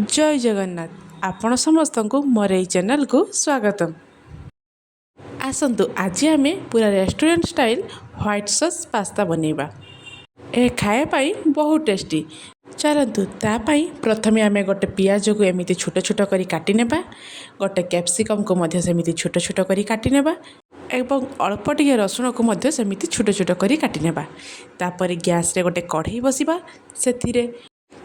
जय जगन्नाथ आपण समस्त को मोर ये चैनल को स्वागतम। आसतु आज आम पूरा restaurant style white sauce pasta बनैबा। ए खाए बहुत टेस्टी। चलतु तापाई प्रथमे आम गोटे पियाज को एमती छोट छोट करी काटी नेबा, गोटे कैप्सिकम को मध्य सेमिति छोट छोट करी काटी नेबा एवं अल्प टिके रसुण को मध्य सेमिति छोट छोट करी काटी नेबा। तापर गैस रे गोटे कढ़ई बसिबा, सेथिरे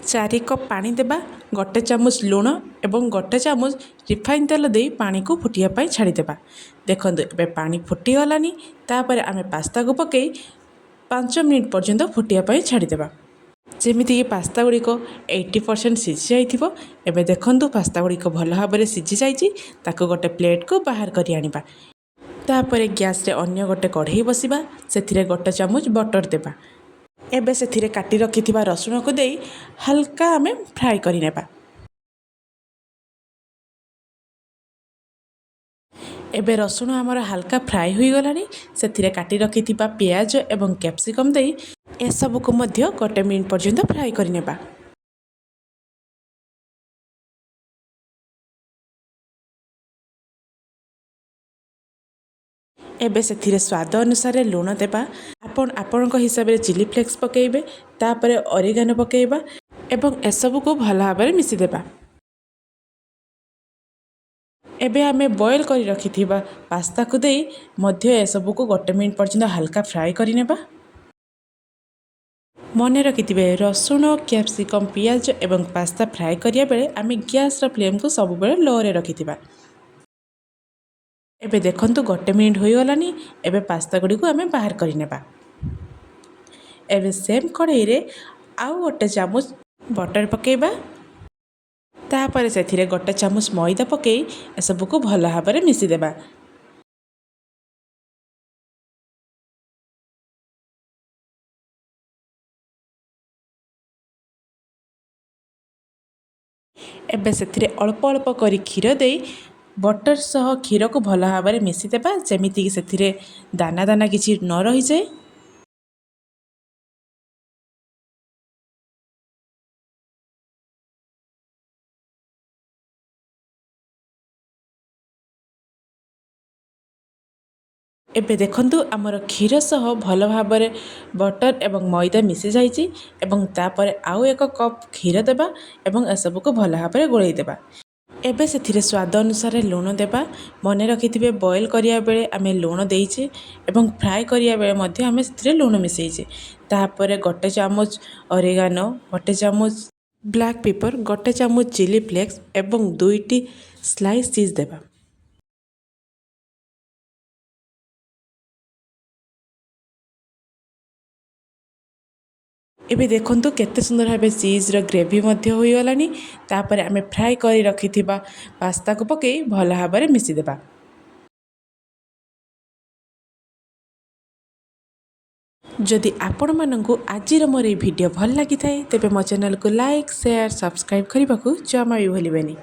4 कप पानी देबा, गोटे चामच लुण एवं गोटे चामच रिफाइन तेल दे पानी को फुटिया पाई छाड़ी देबा। देखंतु एबे पानी फुटी गलानी, तापर आमे पास्ता को पकई 5 मिनिट पर्यंत फुटिया पाई छाड़ी देबा। जेमिति पास्ता गुड़िक 80% सिझी जाइथिबो। एबे देखंतु पास्ता गुड़िक भल भाव में सिझी जाइछि, ताको गोटे प्लेट को बाहर करि आनिबा। तापर गैस रे अन्य गोटे कढ़ई बसिबा, सेथिरे गोटे चामच बटर देबा। एबे सेथिरे काटी रखिथिबा रसुण को देई हल्का आमे फ्राई करि नेबा। एबे रसुण आमर हल्का फ्राई होई गलानी, सेथिरे काटी रखिथिबा प्याज एवं कैप्सिकम देई ए सब को मध्य गोटे मिनिट पर्यंत फ्राई करि नेबा। एबे सेथिरे स्वाद अनुसार लुण देबा। आपण हिसाब से चिली फ्लेक्स पकेइबे, तापर ऑरिगेनो पकेइबा एवं एसबू को भल भाव में मिसी देबा। एबे आमे बॉयल करी रखिथिबा पास्ता को देई मध्य एसबू को गोटे मिनिट पर्यंत हल्का फ्राई करि नेबा। मने रखिथिबे रसुण, कैप्सिकम, पियाज एवं पास्ता फ्राई करिया बेले आमे गैस रा फ्लेम को सब बेले लो रे रखिथिबा। एबे देखंतु गोटे मिनिट होई गलानी, एबे पास्ता गुडी को आमे बाहर करि नेबा। एबे सेम कढ़ई रे आउ गोटे चामच बटर पकेइबा, तापर सेथिरे गोटे चामच मैदा पकेई एसबू को भल भाव में मिसी देबा। एबे सेथिरे अल्प अल्प करी क्षीर देई बटर सह क्षीर को भल भाव में मिसी देबा, जेमिति कि सेथिरे दाना दाना किछि न रहि जाए। एबे देखंतु आमर क्षीर सह भल भाव में बटर एवं मैदा मिसी जाइछि एवं तापर आउ 1 कप क्षीर देबा एवं एसबू को भल भाव में गोळेई देबा। एबे सेथिरे स्वाद अनुसार लुण देबा। मने रखिथिबे बॉयल करिया बेले आमे लुण देइछे एवं फ्राई करिया बेले मध्य आमे सेथिरे लुण मिसेइछे। तापर गोटे चामच ऑरिगेनो, गोटे चामच ब्लैक पेपर, गोटे चामच चिली फ्लेक्स एवं 2टी स्लाइस चीज देबा। एबे देखंतु केते सुंदर भाबे चीज रो ग्रेवी मध्य होई गलानी। तापर आमे फ्राई करी रखिथिबा पास्ता को पकई भल भाव में मिसी देबा। जदि आपण मानंकु आजिर मोर ये वीडियो भल लागि थाए, तेबे मो चैनल को लाइक, शेयर, सब्सक्राइब करबा को जमा भी भूलिबेनी।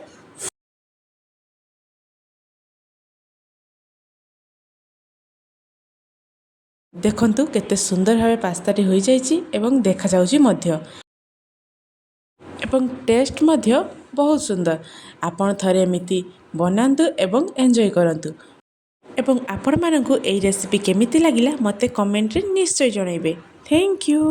देखंतु केते सुंदर भाबे पास्ताटी होई जाइछि एवं देखा जाउछि मध्य एवं टेस्ट मध्य बहुत सुंदर। आपण थरे एमिति बनांतु एवं एंजॉय करंतु एवं आपण मानंकु एई रेसिपी केमिति लागिला मते कमेंट रे निश्चय जणाइबे। Thank you.